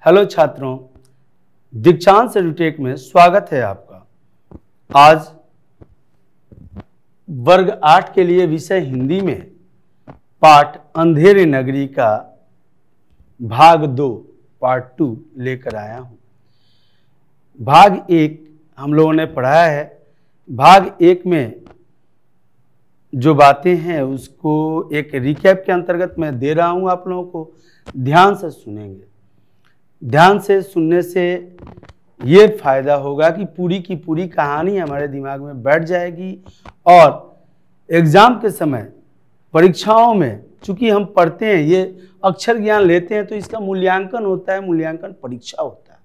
Hello छात्रों, दीक्षांत edutech में स्वागत है आपका। आज वर्ग 8 के लिए विषय हिंदी में पाठ अंधेरे नगरी का भाग 2 पार्ट 2 लेकर आया हूं। भाग 1 हम लोगों ने पढ़ा है। भाग 1 में जो बातें हैं उसको एक रिकैप के अंतर्गत मैं दे रहा हूं, आप लोगों को ध्यान से सुनेंगे। ध्यान से सुनने से ये फायदा होगा कि पूरी की पूरी कहानी हमारे दिमाग में बैठ जाएगी और एग्जाम के समय परीक्षाओं में चूंकि हम पढ़ते हैं, ये अक्षर ज्ञान लेते हैं तो इसका मूल्यांकन होता है, मूल्यांकन परीक्षा होता है।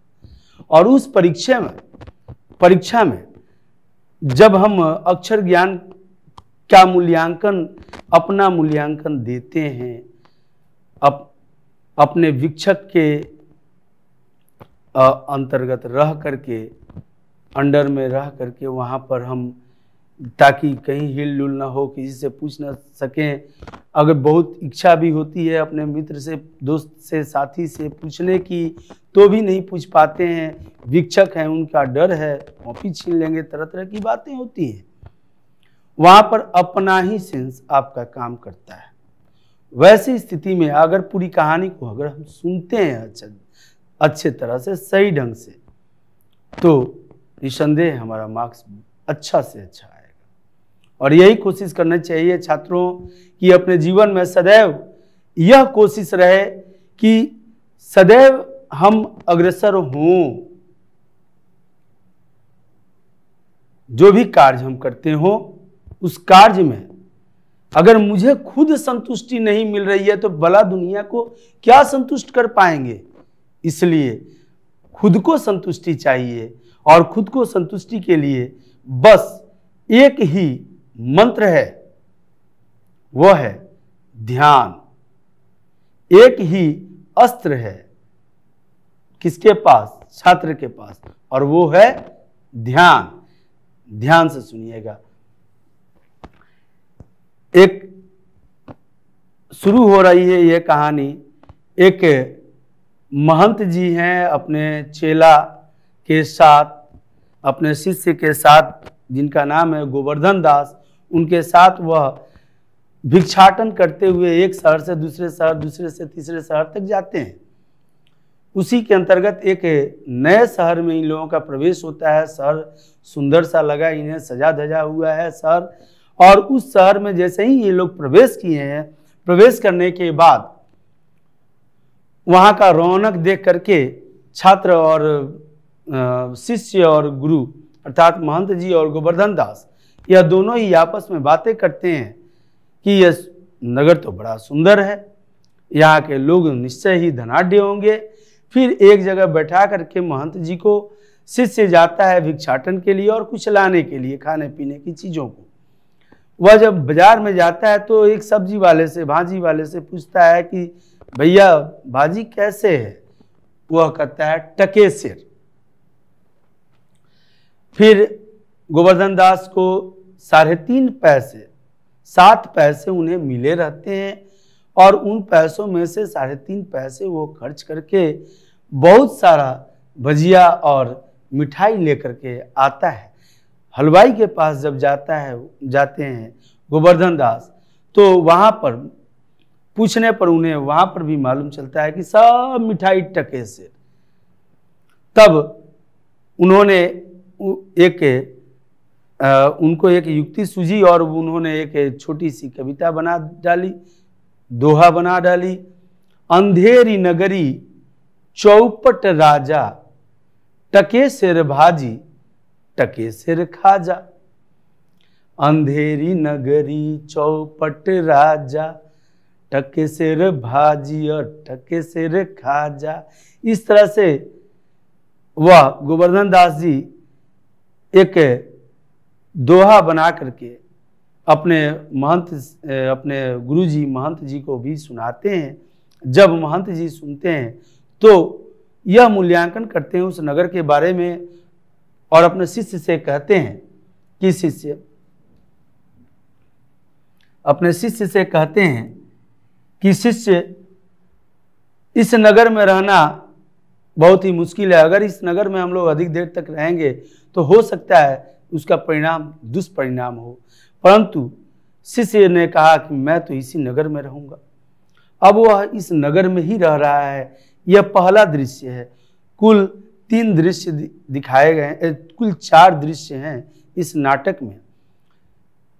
और उस परीक्षा में जब हम अक्षर ज्ञान का मूल्यांकन, अपना मूल्यांकन देते हैं, अपने विक्षक के अंतर्गत रह करके, अंडर में रह करके वहाँ पर हम, ताकि कहीं हिल डुल ना हो, किसी से पूछ ना सकें। अगर बहुत इच्छा भी होती है अपने मित्र से, दोस्त से, साथी से पूछने की, तो भी नहीं पूछ पाते हैं। विक्षक हैं, उनका डर है, कॉपी छीन लेंगे, तरह तरह की बातें होती हैं। वहाँ पर अपना ही सेंस आपका काम करता है। वैसी स्थिति में अगर पूरी कहानी को अगर हम सुनते हैं अच्छे तरह से, सही ढंग से, तो निसंदेह हमारा मार्क्स अच्छा से अच्छा आएगा। और यही कोशिश करना चाहिए छात्रों कि अपने जीवन में सदैव यह कोशिश रहे कि सदैव हम अग्रसर हों। जो भी कार्य हम करते हो, उस कार्य में अगर मुझे खुद संतुष्टि नहीं मिल रही है तो भला दुनिया को क्या संतुष्ट कर पाएंगे। इसलिए खुद को संतुष्टि चाहिए और खुद को संतुष्टि के लिए बस एक ही मंत्र है, वो है ध्यान। एक ही अस्त्र है किसके पास? छात्र के पास, और वो है ध्यान। ध्यान से सुनिएगा। एक शुरू हो रही है ये कहानी। एक महंत जी हैं, अपने चेला के साथ, अपने शिष्य के साथ, जिनका नाम है गोवर्धन दास, उनके साथ वह भिक्षाटन करते हुए एक शहर से दूसरे शहर, दूसरे से तीसरे शहर तक जाते हैं। उसी के अंतर्गत एक नए शहर में इन लोगों का प्रवेश होता है। शहर सुंदर सा लगा, इन्हें सजा धजा हुआ है शहर। और उस शहर में जैसे ही ये लोग प्रवेश किए हैं, प्रवेश करने के बाद वहाँ का रौनक देख करके छात्र और शिष्य और गुरु अर्थात महंत जी और गोवर्धन दास, यह दोनों ही आपस में बातें करते हैं कि यह नगर तो बड़ा सुंदर है, यहाँ के लोग निश्चय ही धनाढ्य होंगे। फिर एक जगह बैठा करके महंत जी को शिष्य जाता है भिक्षाटन के लिए और कुछ लाने के लिए, खाने पीने की चीज़ों को। वह जब बाजार में जाता है तो एक सब्जी वाले से, भाजी वाले से पूछता है कि भैया भाजी कैसे है? वह कहता है टके सिर। फिर गोवर्धन दास को 3.5 पैसे, 7 पैसे उन्हें मिले रहते हैं और उन पैसों में से 3.5 पैसे वो खर्च करके बहुत सारा भजिया और मिठाई लेकर के आता है। हलवाई के पास जब जाते हैं गोवर्धन दास, तो वहाँ पर पूछने पर उन्हें वहाँ पर भी मालूम चलता है कि सब मिठाई टके से। तब उन्होंने उनको एक युक्ति सूझी और उन्होंने एक छोटी सी कविता बना डाली, दोहा बना डाली। अंधेरी नगरी चौपट राजा, टके सिर भाजी टके सिर खाजा। अंधेरी नगरी चौपट राजा, टके सिर भाजी और टके सिर खाजा। इस तरह से वह गोवर्धन दास जी एक दोहा बना करके अपने गुरुजी महंत जी को भी सुनाते हैं। जब महंत जी सुनते हैं तो यह मूल्यांकन करते हैं उस नगर के बारे में और अपने शिष्य से कहते हैं कि अपने शिष्य से कहते हैं कि शिष्य, इस नगर में रहना बहुत ही मुश्किल है। अगर इस नगर में हम लोग अधिक देर तक रहेंगे तो हो सकता है उसका परिणाम दुष्परिणाम हो। परंतु शिष्य ने कहा कि मैं तो इसी नगर में रहूंगा। अब वह इस नगर में ही रह रहा है। यह पहला दृश्य है। कुल 3 दृश्य दिखाए गए, कुल 4 दृश्य हैं इस नाटक में।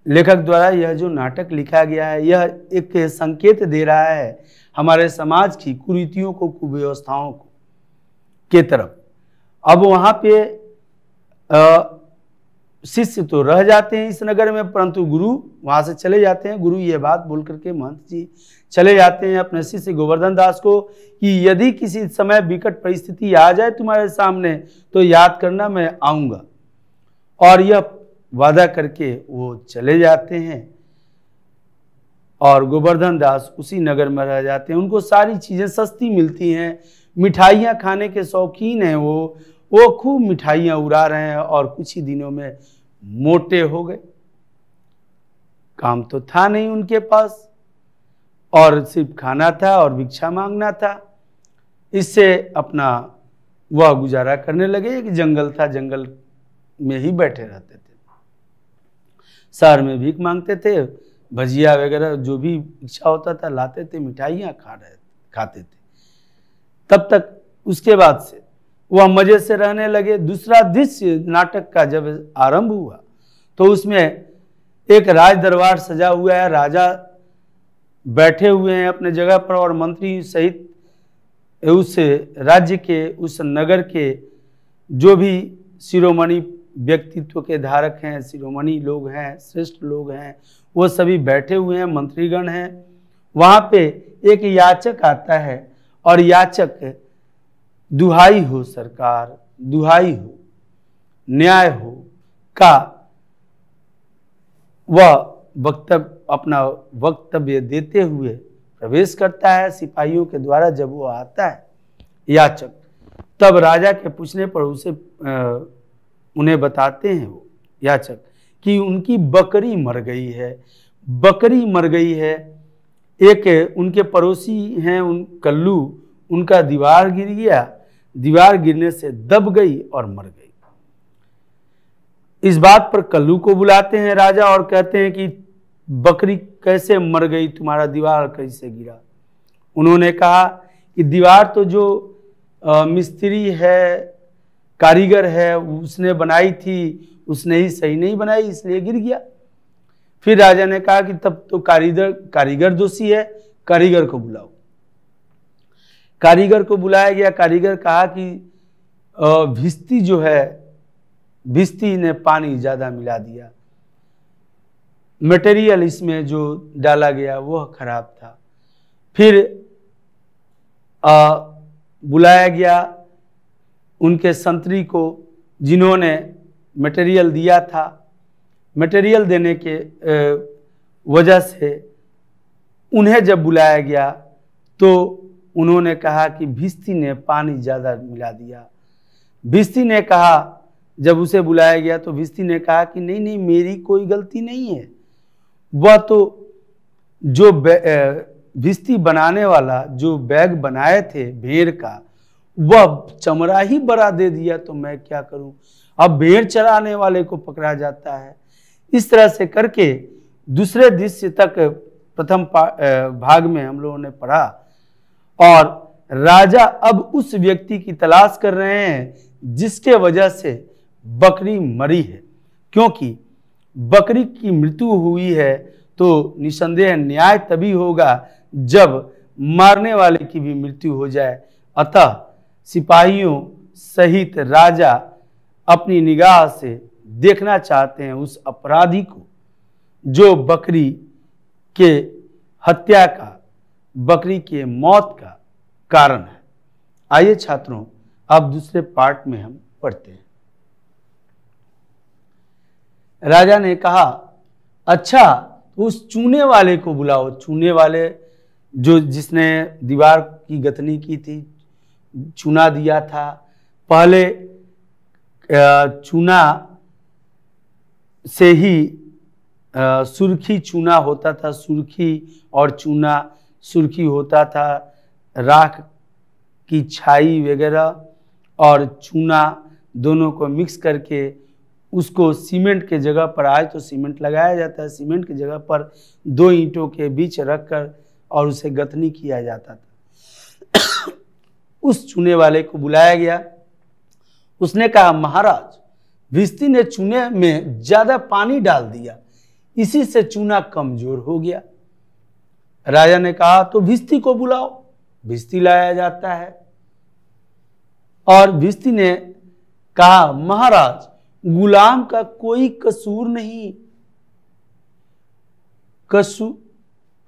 लेखक द्वारा यह जो नाटक लिखा गया है यह एक संकेत दे रहा है हमारे समाज की कुरीतियों को, कुव्यवस्थाओं को के तरफ। अब वहां पे शिष्य तो रह जाते हैं इस नगर में, परंतु गुरु वहां से चले जाते हैं। गुरु ये बात बोल करके महंत जी चले जाते हैं अपने शिष्य गोवर्धन दास को कि यदि किसी समय विकट परिस्थिति आ जाए तुम्हारे सामने तो याद करना, मैं आऊंगा। और यह वादा करके वो चले जाते हैं और गोवर्धन दास उसी नगर में रह जाते हैं। उनको सारी चीजें सस्ती मिलती हैं, मिठाइयाँ खाने के शौकीन हैं वो खूब मिठाइयाँ उड़ा रहे हैं और कुछ ही दिनों में मोटे हो गए। काम तो था नहीं उनके पास और सिर्फ खाना था और भिक्षा मांगना था। इससे अपना वह गुजारा करने लगे। एक जंगल था, जंगल में ही बैठे रहते थे। शहर में भीख मांगते थे, भजिया वगैरह जो भी इच्छा होता था लाते थे, मिठाइयाँ खाते थे। तब तक उसके बाद से वह मजे से रहने लगे। दूसरा दृश्य नाटक का जब आरंभ हुआ तो उसमें एक राज दरबार सजा हुआ है। राजा बैठे हुए हैं अपने जगह पर और मंत्री सहित उस राज्य के, उस नगर के जो भी शिरोमणि व्यक्तित्व के धारक हैं, शिरोमणि लोग हैं, श्रेष्ठ लोग हैं, वो सभी बैठे हुए हैं, मंत्रीगण हैं। वहाँ पे एक याचक आता है और याचक दुहाई हो सरकार, दुहाई हो, न्याय हो का वह अपना वक्तव्य देते हुए प्रवेश करता है सिपाहियों के द्वारा। जब वो आता है याचक, तब राजा के पूछने पर उन्हें बताते हैं वो याचक कि उनकी बकरी मर गई है, बकरी मर गई है। एक उनके पड़ोसी हैं कल्लू, उनका दीवार गिर गया, दीवार गिरने से दब गई और मर गई। इस बात पर कल्लू को बुलाते हैं राजा और कहते हैं कि बकरी कैसे मर गई, तुम्हारा दीवार कैसे गिरा। उन्होंने कहा कि दीवार तो जो मिस्त्री है, कारीगर है, उसने बनाई थी, उसने ही सही नहीं बनाई इसलिए गिर गया। फिर राजा ने कहा कि तब तो कारीगर दोषी है, कारीगर को बुलाओ। कारीगर को बुलाया गया। कारीगर कहा कि भिस्ती जो है, भिस्ती ने पानी ज्यादा मिला दिया, मटेरियल इसमें जो डाला गया वह खराब था। फिर बुलाया गया उनके संतरी को जिन्होंने मटेरियल दिया था। मटेरियल देने के वजह से उन्हें जब बुलाया गया तो उन्होंने कहा कि भिस्ती ने पानी ज़्यादा मिला दिया। भिस्ती ने कहा, जब उसे बुलाया गया तो भिस्ती ने कहा कि नहीं नहीं, मेरी कोई गलती नहीं है। वह तो जो भिस्ती बनाने वाला जो बैग बनाए थे भेड़ का, वह चमड़ा ही बड़ा दे दिया तो मैं क्या करूं। अब भेड़ चराने वाले को पकड़ा जाता है। इस तरह से करके दूसरे दृश्य तक प्रथम भाग में हम लोगों ने पढ़ा और राजा अब उस व्यक्ति की तलाश कर रहे हैं जिसके वजह से बकरी मरी है। क्योंकि बकरी की मृत्यु हुई है तो निसंदेह न्याय तभी होगा जब मारने वाले की भी मृत्यु हो जाए। अतः सिपाहियों सहित राजा अपनी निगाह से देखना चाहते हैं उस अपराधी को जो बकरी के हत्या का, बकरी के मौत का कारण है। आइए छात्रों, अब दूसरे पार्ट में हम पढ़ते हैं। राजा ने कहा, अच्छा उस चूने वाले को बुलाओ। चूने वाले जो जिसने दीवार की गथनी की थी, चूना दिया था। पहले चूना से ही सुर्खी चूना होता था, सुर्खी और चूना सुर्खी होता था, राख की छाई वगैरह और चूना दोनों को मिक्स करके उसको सीमेंट के जगह पर, आज तो सीमेंट लगाया जाता है, सीमेंट की जगह पर 2 ईंटों के बीच रखकर और उसे गथनी किया जाता था। उस चूने वाले को बुलाया गया। उसने कहा, महाराज, भिस्ती ने चूने में ज्यादा पानी डाल दिया, इसी से चूना कमजोर हो गया। राजा ने कहा, तो भिस्ती को बुलाओ। भिस्ती लाया जाता है और भिस्ती ने कहा, महाराज, गुलाम का कोई कसूर नहीं,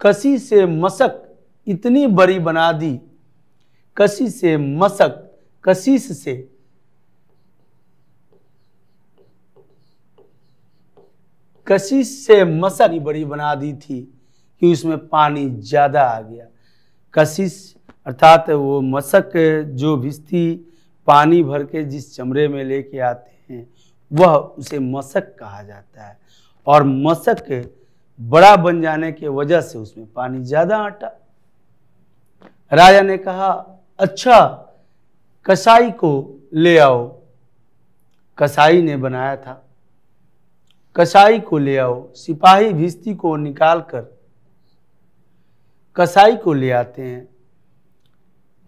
कसी से मशक इतनी बड़ी बना दी, कसी से मशक, कशिश से मशक बड़ी बना दी थी कि उसमें पानी ज्यादा आ गया। कशिश अर्थात वो मशक जो भिस्ती पानी भर के जिस चमड़े में लेके आते हैं वह उसे मशक कहा जाता है, और मशक बड़ा बन जाने की वजह से उसमें पानी ज्यादा आटा। राजा ने कहा, अच्छा, कसाई को ले आओ। कसाई ने बनाया था, कसाई को ले आओ। सिपाही भिस्ती को निकालकर कसाई को ले आते हैं।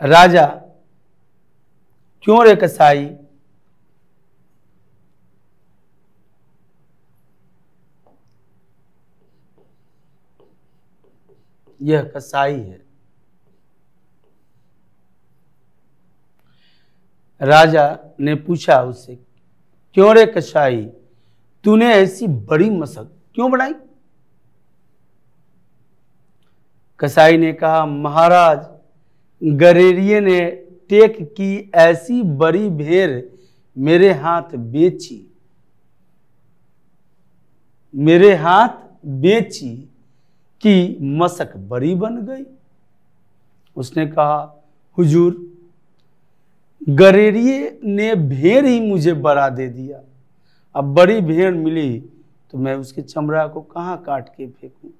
राजा, क्यों रे कसाई? यह कसाई है। राजा ने पूछा उससे, क्यों रे कसाई, तूने ऐसी बड़ी मशक क्यों बनाई? कसाई ने कहा, महाराज, गरेरिये ने टेक की ऐसी बड़ी भेड़ मेरे हाथ बेची कि मशक बड़ी बन गई। उसने कहा, हुजूर, गरेरिये ने भेड़ ही मुझे बड़ा दे दिया। अब बड़ी भेड़ मिली तो मैं उसके चमड़ा को कहाँ काट के फेंकूं?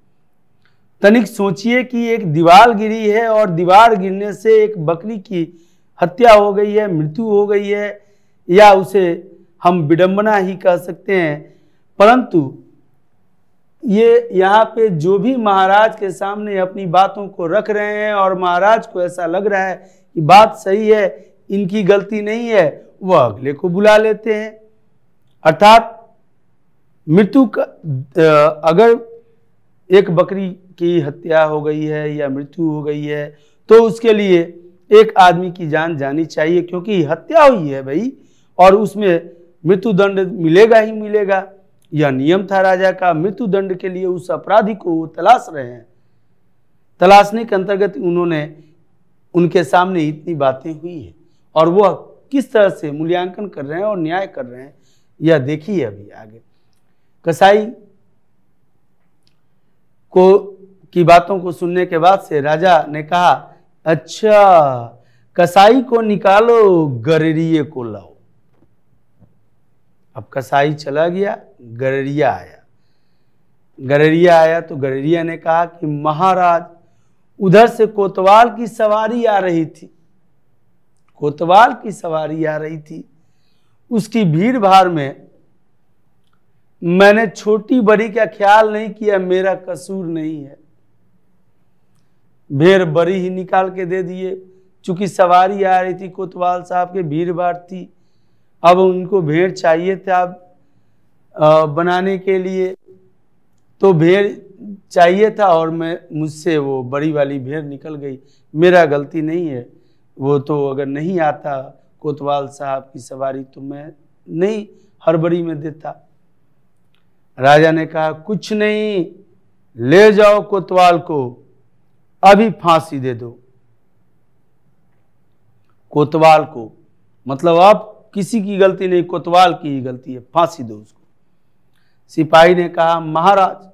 तनिक सोचिए कि एक दीवार गिरी है और दीवार गिरने से एक बकरी की हत्या हो गई है, मृत्यु हो गई है, या उसे हम विडंबना ही कह सकते हैं। परंतु ये यहाँ पे जो भी महाराज के सामने अपनी बातों को रख रहे हैं और महाराज को ऐसा लग रहा है कि बात सही है, इनकी गलती नहीं है, वह अगले को बुला लेते हैं। अर्थात मृत्यु का, अगर एक बकरी की हत्या हो गई है या मृत्यु हो गई है तो उसके लिए एक आदमी की जान जानी चाहिए, क्योंकि हत्या हुई है भाई, और उसमें मृत्यु दंड मिलेगा ही मिलेगा। यह नियम था राजा का। मृत्यु दंड के लिए उस अपराधी को वो तलाश रहे हैं। तलाशने के अंतर्गत उन्होंने उनके सामने इतनी बातें हुई है और वह किस तरह से मूल्यांकन कर रहे हैं और न्याय कर रहे हैं, यह देखिए अभी आगे। कसाई को की बातों को सुनने के बाद से राजा ने कहा, अच्छा, कसाई को निकालो, गरेरिये को लाओ। अब कसाई चला गया, गरेरिया आया तो गरेरिया ने कहा कि महाराज, उधर से कोतवाल की सवारी आ रही थी। उसकी भीड़ भाड़ में मैंने छोटी बड़ी का ख्याल नहीं किया, मेरा कसूर नहीं है। भेड़ बड़ी ही निकाल के दे दिए। चूंकि सवारी आ रही थी, कोतवाल साहब के भीड़ भाड़ थी, अब उनको भेड़ चाहिए था बनाने के लिए, तो भेड़ चाहिए था और मुझसे वो बड़ी वाली भेड़ निकल गई। मेरा गलती नहीं है, वो तो अगर नहीं आता कोतवाल साहब की सवारी तो मैं नहीं हड़बड़ी में देता। राजा ने कहा, कुछ नहीं, ले जाओ कोतवाल को, अभी फांसी दे दो। कोतवाल को, मतलब अब किसी की गलती नहीं, कोतवाल की ही गलती है, फांसी दो उसको। सिपाही ने कहा, महाराज,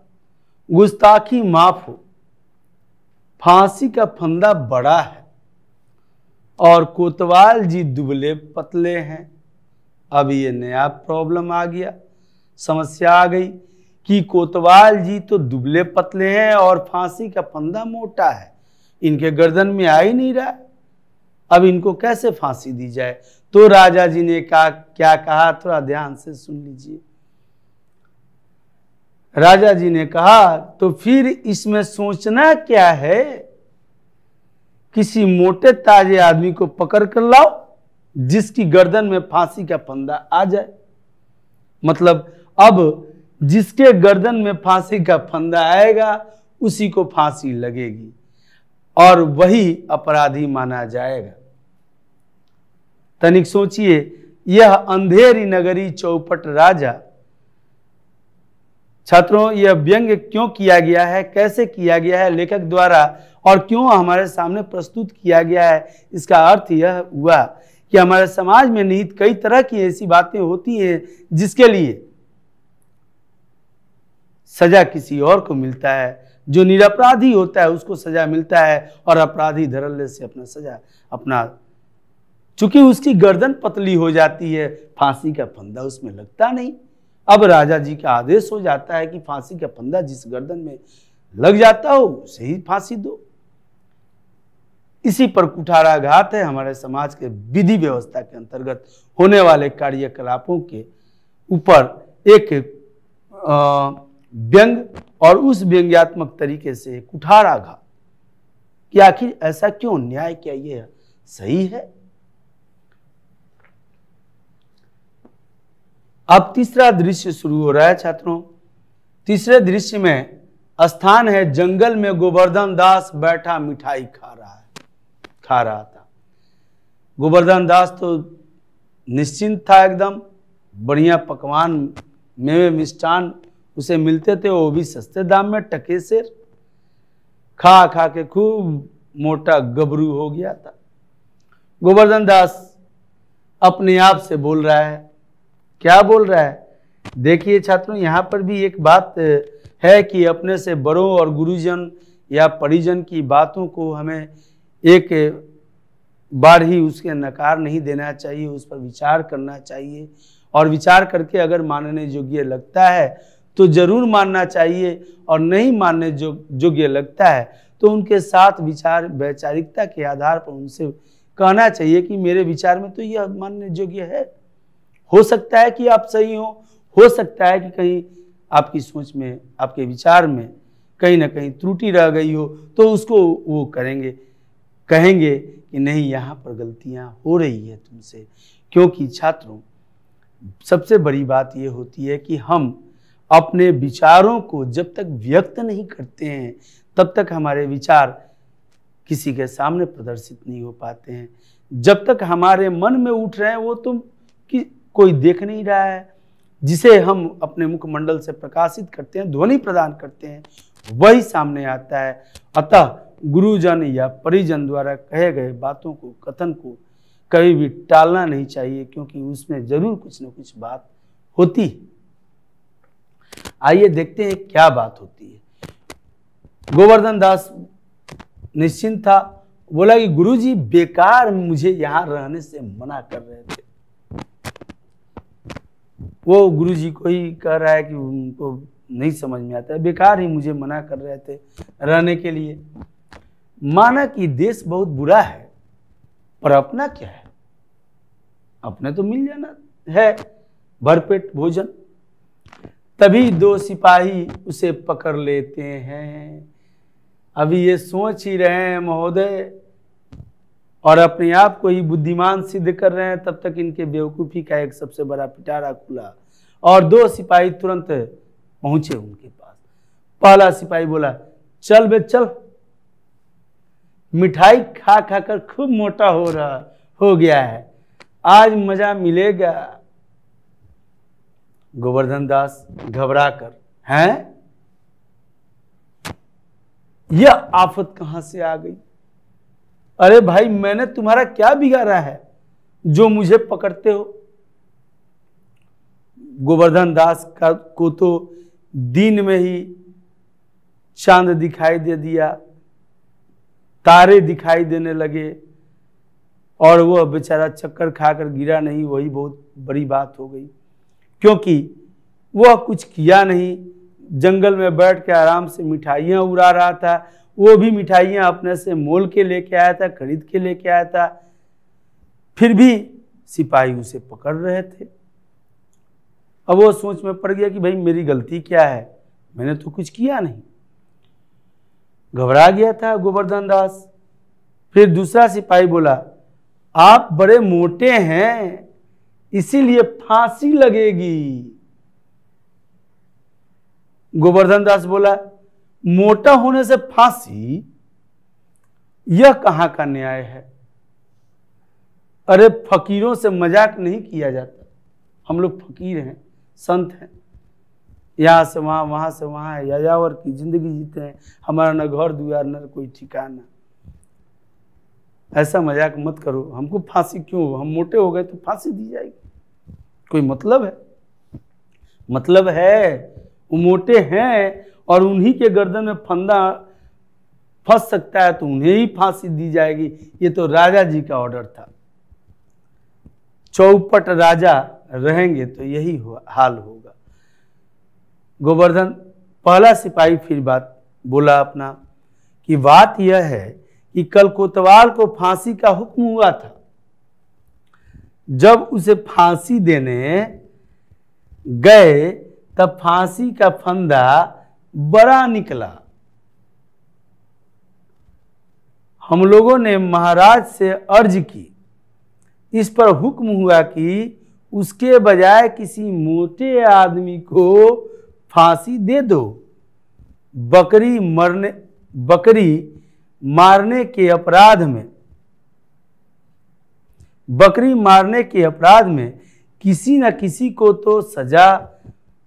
गुस्ताखी माफ हो, फांसी का फंदा बड़ा है और कोतवाल जी दुबले पतले हैं। अब ये नया प्रॉब्लम आ गया, समस्या आ गई कि कोतवाल जी तो दुबले पतले हैं और फांसी का फंदा मोटा है, इनके गर्दन में आ ही नहीं रहा। अब इनको कैसे फांसी दी जाए। तो राजा जी ने क्या कहा, थोड़ा ध्यान से सुन लीजिए। राजा जी ने कहा तो फिर इसमें सोचना क्या है, किसी मोटे ताजे आदमी को पकड़ कर लाओ जिसकी गर्दन में फांसी का फंदा आ जाए। मतलब अब जिसके गर्दन में फांसी का फंदा आएगा उसी को फांसी लगेगी और वही अपराधी माना जाएगा। तनिक सोचिए, यह अंधेरी नगरी चौपट राजा। छात्रों, यह व्यंग्य क्यों किया गया है, कैसे किया गया है लेखक द्वारा और क्यों हमारे सामने प्रस्तुत किया गया है, इसका अर्थ यह हुआ कि हमारे समाज में निहित कई तरह की ऐसी बातें होती हैं जिसके लिए सजा किसी और को मिलता है। जो निरपराधी होता है उसको सजा मिलता है और अपराधी धड़ल्ले से अपना चूंकि उसकी गर्दन पतली हो जाती है, फांसी का फंदा उसमें लगता नहीं। अब राजा जी का आदेश हो जाता है कि फांसी का फंदा जिस गर्दन में लग जाता हो उसे ही फांसी दो। इसी पर कुठाराघात है हमारे समाज के विधि व्यवस्था के अंतर्गत होने वाले कार्यकलापों के ऊपर एक व्यंग और उस व्यंग्यात्मक तरीके से कुठाराघात कि आखिर ऐसा क्यों, न्याय क्या ये सही है। अब तीसरा दृश्य शुरू हो रहा है छात्रों। तीसरे दृश्य में स्थान है जंगल में गोवर्धन दास बैठा मिठाई खा रहा था। गोवर्धन दास तो निश्चिंत था एकदम, बढ़िया पकवान मेवे मिष्ठान उसे मिलते थे, वो भी सस्ते दाम में, टके से खा खा के खूब मोटा गबरू हो गया था। गोवर्धन दास अपने आप से बोल रहा है, क्या बोल रहा है, देखिए छात्रों यहाँ पर भी एक बात है कि अपने से बड़ों और गुरुजन या परिजन की बातों को हमें एक बार ही उसके नकार नहीं देना चाहिए, उस पर विचार करना चाहिए और विचार करके अगर मानने योग्य लगता है तो जरूर मानना चाहिए और नहीं मानने योग्य लगता है तो उनके साथ विचार वैचारिकता के आधार पर उनसे कहना चाहिए कि मेरे विचार में तो यह मानने योग्य है। हो सकता है कि आप सही हो सकता है कि कहीं आपकी सोच में, आपके विचार में कहीं ना कहीं त्रुटि रह गई हो तो उसको वो कहेंगे कि नहीं यहाँ पर गलतियाँ हो रही है तुमसे। क्योंकि छात्रों सबसे बड़ी बात ये होती है कि हम अपने विचारों को जब तक व्यक्त नहीं करते हैं तब तक हमारे विचार किसी के सामने प्रदर्शित नहीं हो पाते हैं। जब तक हमारे मन में उठ रहे हैं वो तो कोई देख नहीं रहा है, जिसे हम अपने मुखमंडल से प्रकाशित करते हैं, ध्वनि प्रदान करते हैं, वही सामने आता है। अतः गुरुजन या परिजन द्वारा कहे गए बातों को, कथन को कभी भी टालना नहीं चाहिए क्योंकि उसमें जरूर कुछ न कुछ बात होती है। आइए देखते हैं क्या बात होती है। गोवर्धन दास निश्चिंत था, बोला कि गुरुजी बेकार मुझे यहाँ रहने से मना कर रहे थे। वो गुरुजी को ही कह रहा है कि उनको नहीं समझ में आता है, बेकार ही मुझे मना कर रहे थे रहने के लिए। माना कि देश बहुत बुरा है पर अपना क्या है, अपने तो मिल जाना है भरपेट भोजन। तभी दो सिपाही उसे पकड़ लेते हैं। अभी ये सोच ही रहे हैं महोदय और अपने आप को ही बुद्धिमान सिद्ध कर रहे हैं, तब तक इनके बेवकूफ़ी का एक सबसे बड़ा पिटारा खुला और दो सिपाही तुरंत पहुंचे उनके पास। पहला सिपाही बोला, चल बे चल, मिठाई खा खा कर खूब मोटा हो गया है, आज मजा मिलेगा। गोवर्धन दास घबरा कर, हैं यह आफत कहां से आ गई? अरे भाई मैंने तुम्हारा क्या बिगाड़ा है जो मुझे पकड़ते हो? गोवर्धन दास को तो दिन में ही चांद दिखाई दे दिया, तारे दिखाई देने लगे और वह बेचारा चक्कर खाकर गिरा नहीं, वही बहुत बड़ी बात हो गई। क्योंकि वह कुछ किया नहीं, जंगल में बैठ के आराम से मिठाइयाँ उड़ा रहा था। वो भी मिठाइयाँ अपने से मोल के लेके आया था, खरीद के लेके आया था। फिर भी सिपाही उसे पकड़ रहे थे। अब वो सोच में पड़ गया कि भाई मेरी गलती क्या है, मैंने तो कुछ किया नहीं। घबरा गया था गोवर्धन दास। फिर दूसरा सिपाही बोला, आप बड़े मोटे हैं इसीलिए फांसी लगेगी। गोवर्धन दास बोला, मोटा होने से फांसी, यह कहां का न्याय है? अरे फकीरों से मजाक नहीं किया जाता, हम लोग फकीर हैं, संत हैं, यहाँ से वहाँ, वहाँ से वहाँ यायावर की जिंदगी जीते हैं, हमारा न घर दुआर न कोई ठिकाना। ऐसा मजाक मत करो, हमको फांसी क्यों, हम मोटे हो गए तो फांसी दी जाएगी, कोई मतलब है? मतलब है, वो मोटे हैं और उन्हीं के गर्दन में फंदा फंस सकता है तो उन्हें ही फांसी दी जाएगी। ये तो राजा जी का ऑर्डर था, चौपट राजा रहेंगे तो यही हाल होगा। गोवर्धन पहला सिपाही फिर बात बोला अपना कि बात यह है कि कल कोतवाल को फांसी का हुक्म हुआ था। जब उसे फांसी देने गए तब फांसी का फंदा बड़ा निकला। हम लोगों ने महाराज से अर्ज की, इस पर हुक्म हुआ कि उसके बजाय किसी मोटे आदमी को फांसी दे दो। बकरी मारने के अपराध में किसी न किसी को तो सजा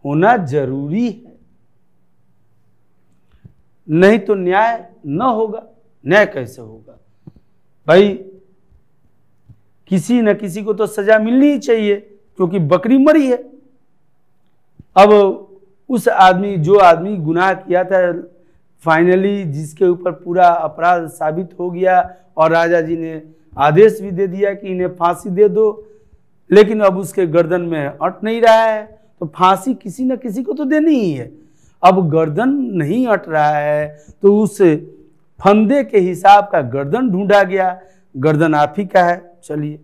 होना जरूरी है, नहीं तो न्याय न होगा। न्याय कैसे होगा भाई? किसी न किसी को तो सजा मिलनी ही चाहिए क्योंकि बकरी मरी है। अब उस आदमी, जो आदमी गुनाह किया था, फाइनली जिसके ऊपर पूरा अपराध साबित हो गया और राजा जी ने आदेश भी दे दिया कि इन्हें फांसी दे दो, लेकिन अब उसके गर्दन में अट नहीं रहा है तो फांसी किसी न किसी को तो देनी ही है। अब गर्दन नहीं अट रहा है तो उस फंदे के हिसाब का गर्दन ढूंढा गया, गर्दन आप ही का है, चलिए।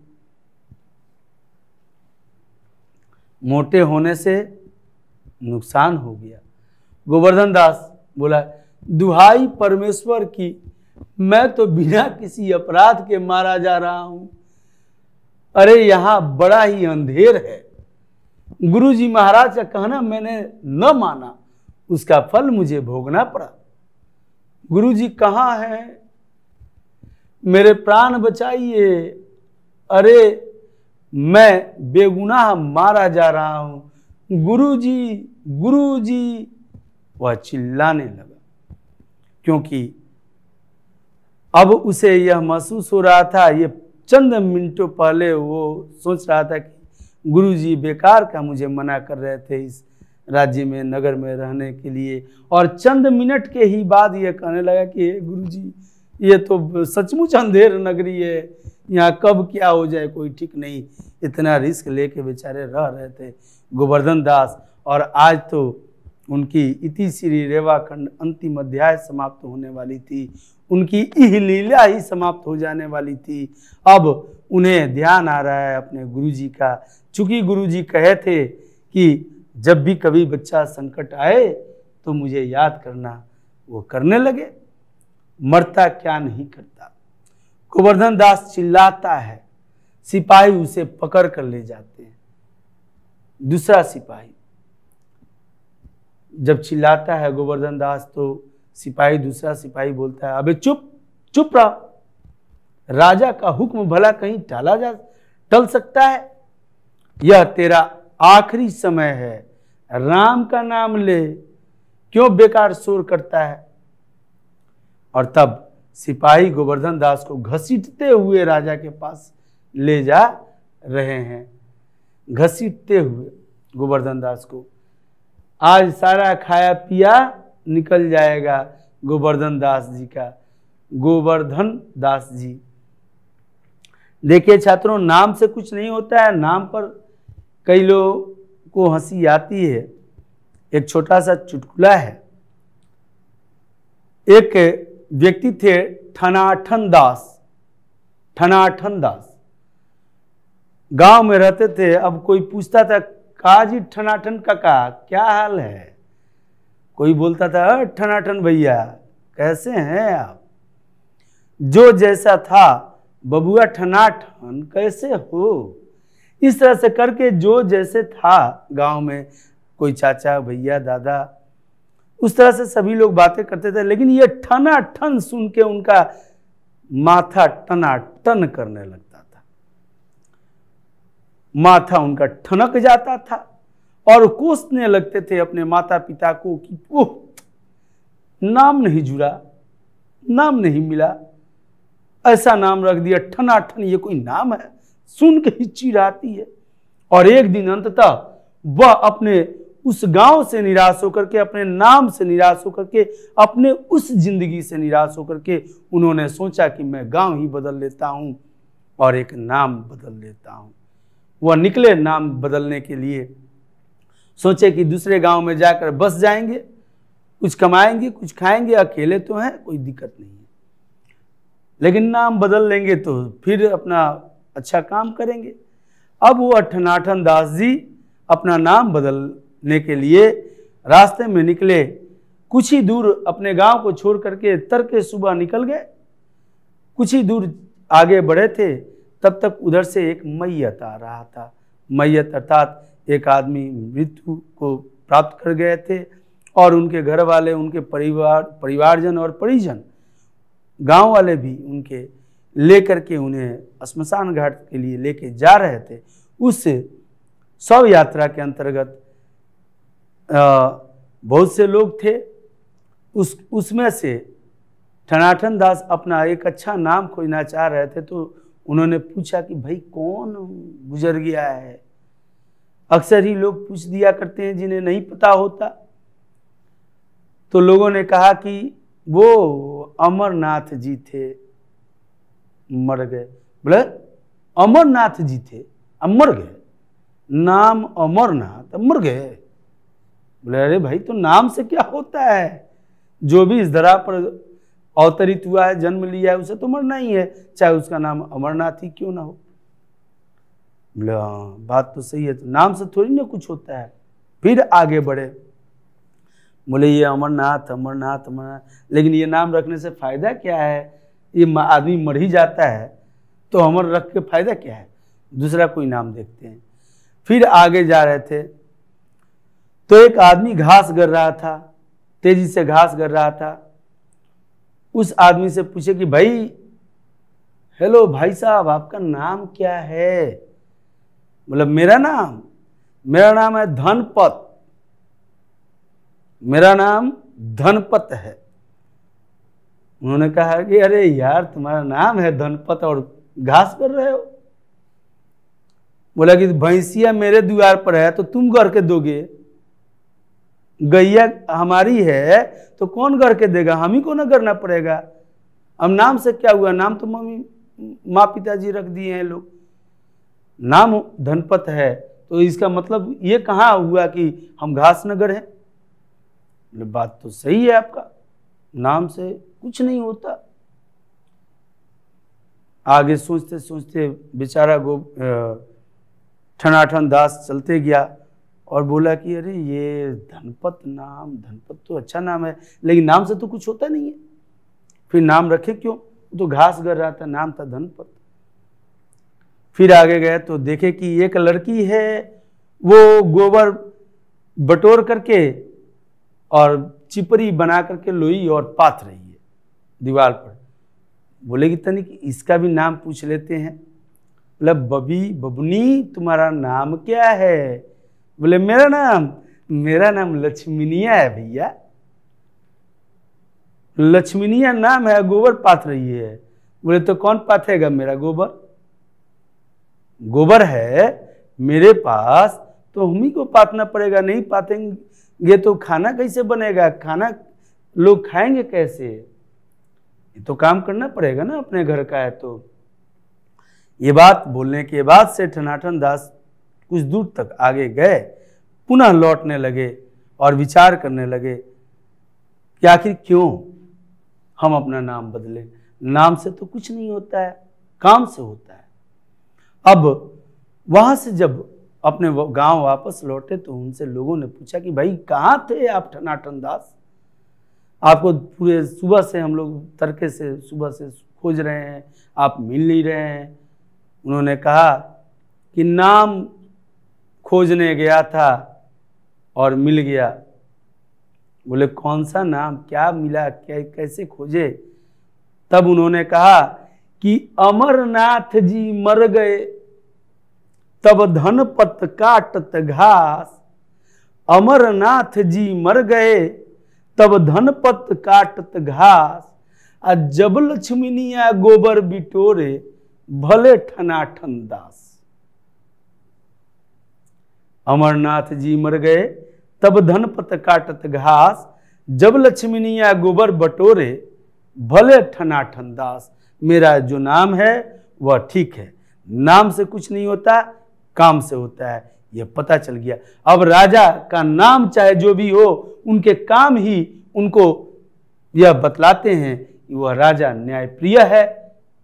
मोटे होने से नुकसान हो गया। गोवर्धन दास बोला, दुहाई परमेश्वर की, मैं तो बिना किसी अपराध के मारा जा रहा हूं। अरे यहां बड़ा ही अंधेर है। गुरुजी महाराज का कहना मैंने न माना, उसका फल मुझे भोगना पड़ा। गुरुजी कहाँ है? मेरे प्राण बचाइए। अरे मैं बेगुनाह मारा जा रहा हूं, गुरुजी गुरुजी। वह चिल्लाने लगा क्योंकि अब उसे यह महसूस हो रहा था, ये चंद मिनटों पहले वो सोच रहा था कि गुरुजी बेकार का मुझे मना कर रहे थे इस राज्य में, नगर में रहने के लिए, और चंद मिनट के ही बाद ये कहने लगा कि गुरुजी ये तो सचमुच अंधेर नगरी है, यहाँ कब क्या हो जाए कोई ठीक नहीं। इतना रिस्क लेके बेचारे रह रहे थे गोवर्धन दास, और आज तो उनकी इति श्री रेवाखंड अंतिम अध्याय समाप्त होने वाली थी, उनकी इह लीला ही समाप्त हो जाने वाली थी। अब उन्हें ध्यान आ रहा है अपने गुरुजी का, चूंकि गुरुजी कहे थे कि जब भी कभी बच्चा संकट आए तो मुझे याद करना, वो करने लगे। मरता क्या नहीं करता। गोवर्धन दास चिल्लाता है, सिपाही उसे पकड़ कर ले जाते हैं। दूसरा सिपाही जब चिल्लाता है गोवर्धन दास तो दूसरा सिपाही बोलता है, अबे चुप चुप रह, राजा का हुक्म भला कहीं टल सकता है? यह तेरा आखिरी समय है, राम का नाम ले, क्यों बेकार शोर करता है? और तब सिपाही गोवर्धन दास को घसीटते हुए राजा के पास ले जा रहे हैं, घसीटते हुए गोवर्धन दास को। आज सारा खाया पिया निकल जाएगा गोवर्धन दास जी का। गोवर्धन दास जी, देखिए छात्रों, नाम से कुछ नहीं होता है, नाम पर कई लोगों को हंसी आती है। एक छोटा सा चुटकुला है। एक व्यक्ति थे ठनाठन दास। गांव में रहते थे। अब कोई पूछता था काजी ठनाठन काका क्या हाल है, कोई बोलता था ठनाठन भैया कैसे हैं आप, जो जैसा था बबुआ ठनाठन कैसे हो, इस तरह से करके जो जैसे था गांव में, कोई चाचा भैया दादा, उस तरह से सभी लोग बातें करते थे। लेकिन ये ठनाठन सुन के उनका माथा टनाटन करने लगता था, माथा उनका ठनक जाता था और कोसने लगते थे अपने माता पिता को कि ओह नाम नहीं जुड़ा, नाम नहीं मिला, ऐसा नाम रख दिया ठनाठन, ये कोई नाम है, सुन के ही चिढ़ाती है। और एक दिन अंततः वह अपने उस गांव से निराश होकर के, अपने नाम से निराश होकर के, अपने उस जिंदगी से निराश होकर के उन्होंने सोचा कि मैं गांव ही बदल लेता हूं और एक नाम बदल लेता हूं। वह निकले नाम बदलने के लिए, सोचे कि दूसरे गांव में जाकर बस जाएंगे, कुछ कमाएंगे कुछ खाएंगे, अकेले तो हैं कोई दिक्कत नहीं है, लेकिन नाम बदल लेंगे तो फिर अपना अच्छा काम करेंगे। अब वो ठनाठन दास जी अपना नाम बदलने के लिए रास्ते में निकले, कुछ ही दूर अपने गांव को छोड़ करके तड़के सुबह निकल गए। कुछ ही दूर आगे बढ़े थे तब तक उधर से एक मैयत आ रहा था। मैयत अर्थात एक आदमी मृत्यु को प्राप्त कर गए थे और उनके घर वाले, उनके परिवारजन और परिजन, गांव वाले भी उनके लेकर के उन्हें श्मशान घाट के लिए लेके जा रहे थे। उस शव यात्रा के अंतर्गत बहुत से लोग थे। उसमें से ठनाठन दास अपना एक अच्छा नाम खोजना चाह रहे थे, तो उन्होंने पूछा कि भाई कौन गुजर गया है। अक्सर ही लोग पूछ दिया करते हैं जिन्हें नहीं पता होता। तो लोगों ने कहा कि वो अमरनाथ जी थे, मर गए। बोले अमरनाथ जी थे, अब मर गए, नाम अमरनाथ, मर गए। बोले अरे भाई तो नाम से क्या होता है, जो भी इस धरा पर अवतरित हुआ है, जन्म लिया है, उसे तो मरना ही है, चाहे उसका नाम अमरनाथ ही क्यों ना हो। बोले हाँ बात तो सही है, तो नाम से थोड़ी ना कुछ होता है। फिर आगे बढ़े, बोले ये अमरनाथ अमरनाथ अमरनाथ, लेकिन ये नाम रखने से फायदा क्या है, ये आदमी मर ही जाता है, तो अमर रख के फायदा क्या है, दूसरा कोई नाम देखते हैं। फिर आगे जा रहे थे तो एक आदमी घास गर रहा था, तेजी से घास गर रहा था। उस आदमी से पूछे कि भाई हेलो भाई साहब आपका नाम क्या है। बोला मेरा नाम है धनपत, मेरा नाम धनपत है। उन्होंने कहा कि अरे यार तुम्हारा नाम है धनपत और घास कर रहे हो। बोला कि भैंसिया मेरे द्वार पर है तो तुम घर के दोगे, गैया हमारी है तो कौन घर के देगा, हम ही को ना करना पड़ेगा। अब नाम से क्या हुआ, नाम तो माँ पिताजी रख दिए हैं लोग, नाम धनपत है तो इसका मतलब ये कहाँ हुआ कि हम घास नगर हैं। बात तो सही है आपका, नाम से कुछ नहीं होता। आगे सोचते सोचते बेचारा ठनाठन दास चलते गया और बोला कि अरे ये धनपत नाम, धनपत तो अच्छा नाम है, लेकिन नाम से तो कुछ होता नहीं है, फिर नाम रखे क्यों, तो घास गर रहा था, नाम था धनपत। फिर आगे गए तो देखे कि एक लड़की है, वो गोबर बटोर करके और चिपरी बना करके लोई और पाथ रही है दीवार पर। बोले कि तनिक इसका भी नाम पूछ लेते हैं। बोला बबनी तुम्हारा नाम क्या है। बोले मेरा नाम लक्ष्मीनिया है भैया। लक्ष्मीनिया नाम है, गोबर पाथ रही है। बोले तो कौन पाथेगा मेरा गोबर, गोबर है मेरे पास तो हम ही को पाथना पड़ेगा, नहीं पाथेंगे तो खाना कैसे बनेगा, खाना लोग खाएंगे कैसे, ये तो काम करना पड़ेगा ना, अपने घर का है। तो ये बात बोलने के बाद से ठनाठन दास कुछ दूर तक आगे गए, पुनः लौटने लगे और विचार करने लगे कि आखिर क्यों हम अपना नाम बदलें, नाम से तो कुछ नहीं होता है, काम से होता है। अब वहां से जब अपने गांव वापस लौटे तो उनसे लोगों ने पूछा कि भाई कहाँ थे आप ठनाठन दास, आपको पूरे सुबह से हम लोग तड़के से सुबह से खोज रहे हैं, आप मिल नहीं रहे हैं। उन्होंने कहा कि नाम खोजने गया था और मिल गया। बोले कौन सा नाम, क्या मिला, क्या कैसे खोजे? तब उन्होंने कहा कि अमरनाथ जी मर गए तब धनपत काटत घास, अमरनाथ जी मर गए तब धनपत काटत घास, आ जब लक्ष्मीनिया गोबर बिटोरे भले ठनाठन दास। अमरनाथ जी मर गए तब धनपत काटत घास, जब लक्ष्मीनिया गोबर बटोरे भले ठनाठन दास। मेरा जो नाम है वह ठीक है, नाम से कुछ नहीं होता, काम से होता है, यह पता चल गया। अब राजा का नाम चाहे जो भी हो, उनके काम ही उनको यह बतलाते हैं कि वह राजा न्यायप्रिय है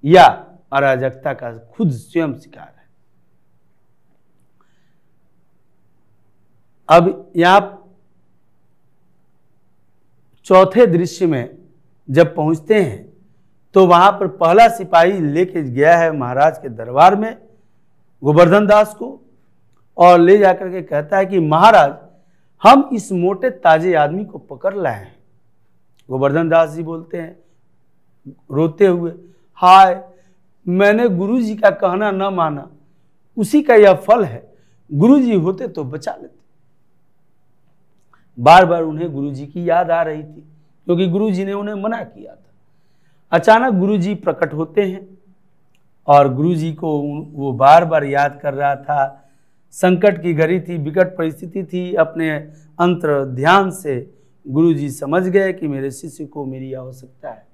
या अराजकता का खुद स्वयं शिकार है। अब यहां चौथे दृश्य में जब पहुंचते हैं तो वहां पर पहला सिपाही लेके गया है महाराज के दरबार में गोवर्धन दास को, और ले जाकर के कहता है कि महाराज हम इस मोटे ताजे आदमी को पकड़ लाए हैं। गोवर्धन दास जी बोलते हैं रोते हुए, हाय मैंने गुरुजी का कहना न माना, उसी का यह फल है, गुरुजी होते तो बचा लेते। बार बार उन्हें गुरुजी की याद आ रही थी क्योंकि गुरुजी ने उन्हें मना किया था। अचानक गुरुजी प्रकट होते हैं और गुरुजी को वो बार बार याद कर रहा था। संकट की घड़ी थी, विकट परिस्थिति थी। अपने अंतर ध्यान से गुरुजी समझ गए कि मेरे शिष्य को मेरी आवश्यकता है,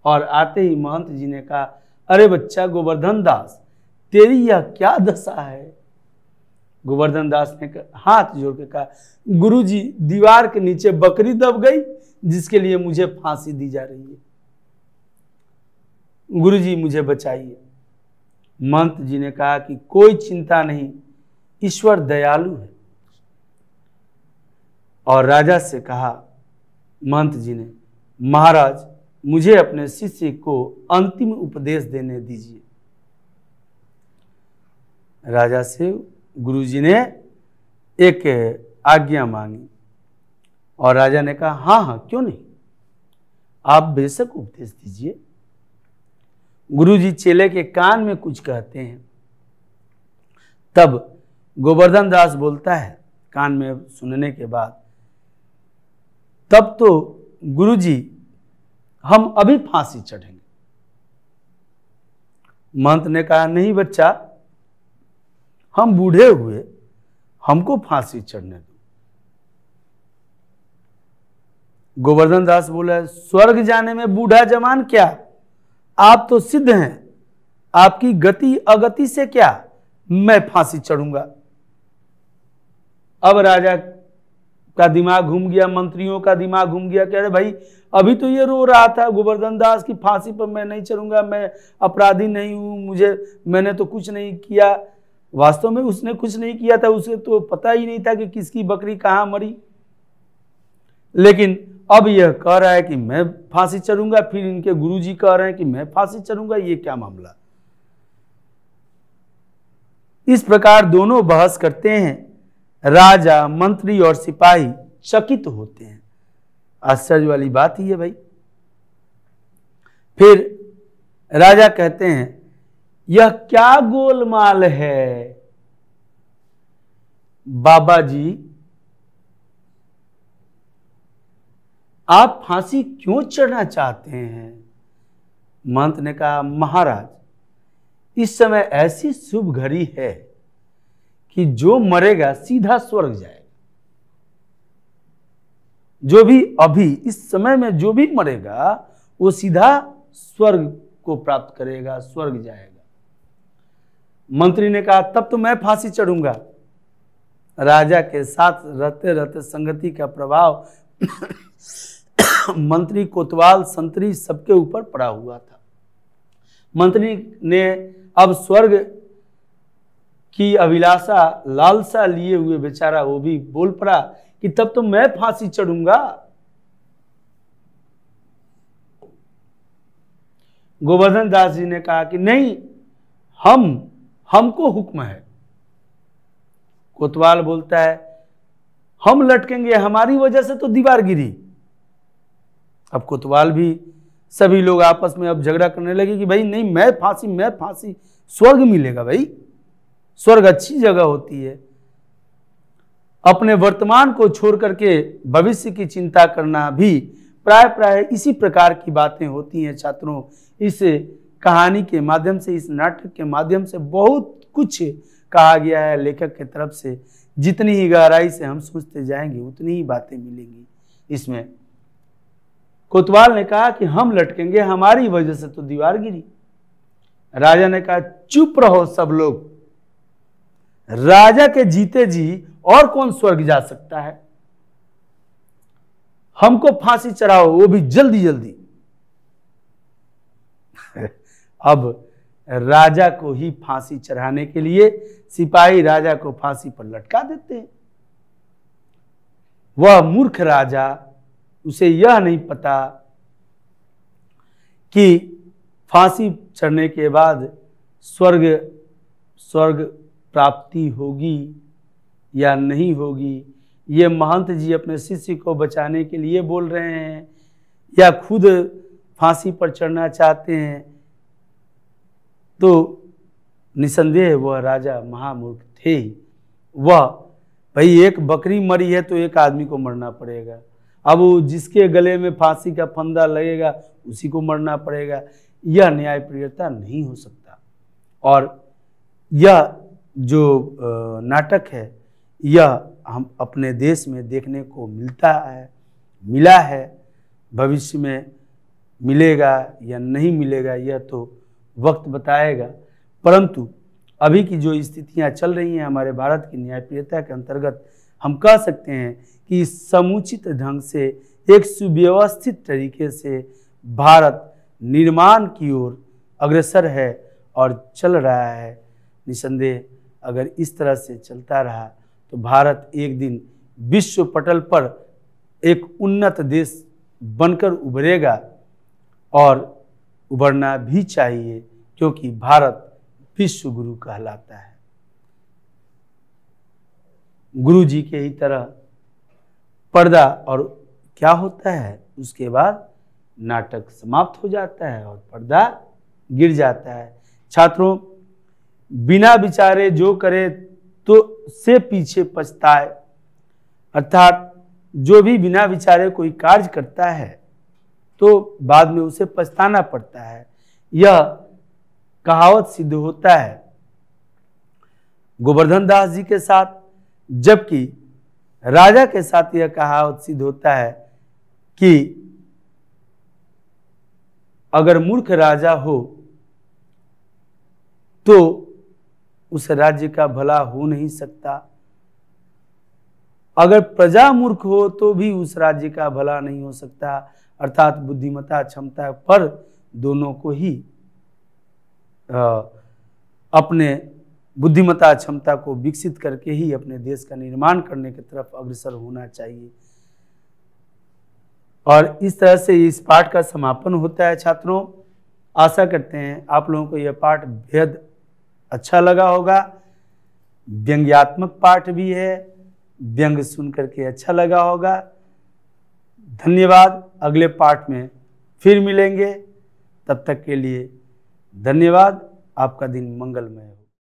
और आते ही महंत जी ने कहा, अरे बच्चा गोवर्धन दास, तेरी यह क्या दशा है? गोवर्धन दास ने हाथ जोड़ के कहा, गुरुजी दीवार के नीचे बकरी दब गई जिसके लिए मुझे फांसी दी जा रही है, गुरुजी मुझे बचाइए। महंत जी ने कहा कि कोई चिंता नहीं, ईश्वर दयालु है। और राजा से कहा महंत जी ने, महाराज मुझे अपने शिष्य को अंतिम उपदेश देने दीजिए। राजा से गुरुजी ने एक आज्ञा मांगी और राजा ने कहा, हाँ हाँ क्यों नहीं, आप बेशक उपदेश दीजिए। गुरुजी चेले के कान में कुछ कहते हैं। तब गोवर्धन दास बोलता है कान में सुनने के बाद, तब तो गुरुजी हम अभी फांसी चढ़ेंगे। महंत ने कहा, नहीं बच्चा, हम बूढ़े हुए, हमको फांसी चढ़ने दो। गोवर्धन दास बोला, स्वर्ग जाने में बूढ़ा जवान क्या, आप तो सिद्ध हैं, आपकी गति अगति से क्या मैं फांसी चढ़ूंगा। अब राजा का दिमाग घूम गया, मंत्रियों का दिमाग घूम गया। कह रहे भाई अभी तो ये रो रहा था गोवर्धन दास की फांसी पर मैं नहीं चढ़ूंगा, मैं अपराधी नहीं हूं, मैंने तो कुछ नहीं किया। वास्तव में उसने कुछ नहीं किया था, उसे तो पता ही नहीं था कि किसकी बकरी कहां मरी। लेकिन अब यह कह रहा है कि मैं फांसी चढ़ूंगा, फिर इनके गुरुजी कह रहे हैं कि मैं फांसी चढ़ूंगा, ये क्या मामला। इस प्रकार दोनों बहस करते हैं। राजा, मंत्री और सिपाही चकित होते हैं। आश्चर्य वाली बात ही है भाई। फिर राजा कहते हैं, यह क्या गोलमाल है बाबा जी, आप फांसी क्यों चढ़ना चाहते हैं? महंत ने कहा, महाराज इस समय ऐसी शुभ घड़ी है कि जो मरेगा सीधा स्वर्ग जाएगा। जो भी अभी इस समय में जो भी मरेगा वो सीधा स्वर्ग को प्राप्त करेगा, स्वर्ग जाएगा। मंत्री ने कहा, तब तो मैं फांसी चढ़ूंगा। राजा के साथ रहते रहते संगति का प्रभाव मंत्री, कोतवाल, संतरी सबके ऊपर पड़ा हुआ था। मंत्री ने अब स्वर्ग की अभिलाषा लालसा लिए हुए बेचारा वो भी बोल पड़ा कि तब तो मैं फांसी चढ़ूंगा। गोवर्धन दास जी ने कहा कि नहीं, हमको हुक्म है। कोतवाल बोलता है हम लटकेंगे, हमारी वजह से तो दीवार गिरी। अब कोतवाल भी, सभी लोग आपस में अब झगड़ा करने लगे कि भाई नहीं, मैं फांसी, स्वर्ग मिलेगा भाई, स्वर्ग अच्छी जगह होती है। अपने वर्तमान को छोड़ करके भविष्य की चिंता करना भी प्राय इसी प्रकार की बातें होती हैं छात्रों। इस कहानी के माध्यम से, इस नाटक के माध्यम से बहुत कुछ कहा गया है लेखक की तरफ से। जितनी ही गहराई से हम सोचते जाएंगे उतनी ही बातें मिलेंगी इसमें। कोतवाल ने कहा कि हम लटकेंगे, हमारी वजह से तो दीवार गिरी। राजा ने कहा चुप रहो सब लोग, राजा के जीते जी और कौन स्वर्ग जा सकता है, हमको फांसी चढ़ाओ, वो भी जल्दी जल्दी। अब राजा को ही फांसी चढ़ाने के लिए सिपाही राजा को फांसी पर लटका देते हैं। वह मूर्ख राजा, उसे यह नहीं पता कि फांसी चढ़ने के बाद स्वर्ग प्राप्ति होगी या नहीं होगी। ये महंत जी अपने शिष्य को बचाने के लिए बोल रहे हैं या खुद फांसी पर चढ़ना चाहते हैं, तो निसंदेह वह राजा महामूर्ख थे ही। वह भाई एक बकरी मरी है तो एक आदमी को मरना पड़ेगा, अब जिसके गले में फांसी का फंदा लगेगा उसी को मरना पड़ेगा। यह न्यायप्रियता नहीं हो सकता। और यह जो नाटक है यह हम अपने देश में देखने को मिला है। भविष्य में मिलेगा या नहीं मिलेगा यह तो वक्त बताएगा, परंतु अभी की जो स्थितियां चल रही हैं हमारे भारत की न्यायप्रियता के अंतर्गत हम कह सकते हैं कि समुचित ढंग से, एक सुव्यवस्थित तरीके से भारत निर्माण की ओर अग्रसर है और चल रहा है। निसंदेह अगर इस तरह से चलता रहा तो भारत एक दिन विश्व पटल पर एक उन्नत देश बनकर उभरेगा, और उभरना भी चाहिए क्योंकि भारत विश्व गुरु कहलाता है। गुरु जी के ही तरह पर्दा और क्या होता है, उसके बाद नाटक समाप्त हो जाता है और पर्दा गिर जाता है। छात्रों, बिना विचारे जो करे तो से पीछे पछताए, अर्थात जो भी बिना विचारे कोई कार्य करता है तो बाद में उसे पछताना पड़ता है। यह कहावत सिद्ध होता है गोवर्धन दास जी के साथ, जबकि राजा के साथ यह कहावत सिद्ध होता है कि अगर मूर्ख राजा हो तो उस राज्य का भला हो नहीं सकता, अगर प्रजा मूर्ख हो तो भी उस राज्य का भला नहीं हो सकता। अर्थात बुद्धिमत्ता क्षमता पर दोनों को ही अपने बुद्धिमत्ता क्षमता को विकसित करके ही अपने देश का निर्माण करने की तरफ अग्रसर होना चाहिए। और इस तरह से इस पाठ का समापन होता है। छात्रों, आशा करते हैं आप लोगों को यह पाठ बेहद अच्छा लगा होगा। व्यंग्यात्मक पाठ भी है, व्यंग सुन करके अच्छा लगा होगा। धन्यवाद। अगले पाठ में फिर मिलेंगे, तब तक के लिए धन्यवाद। आपका दिन मंगलमय हो।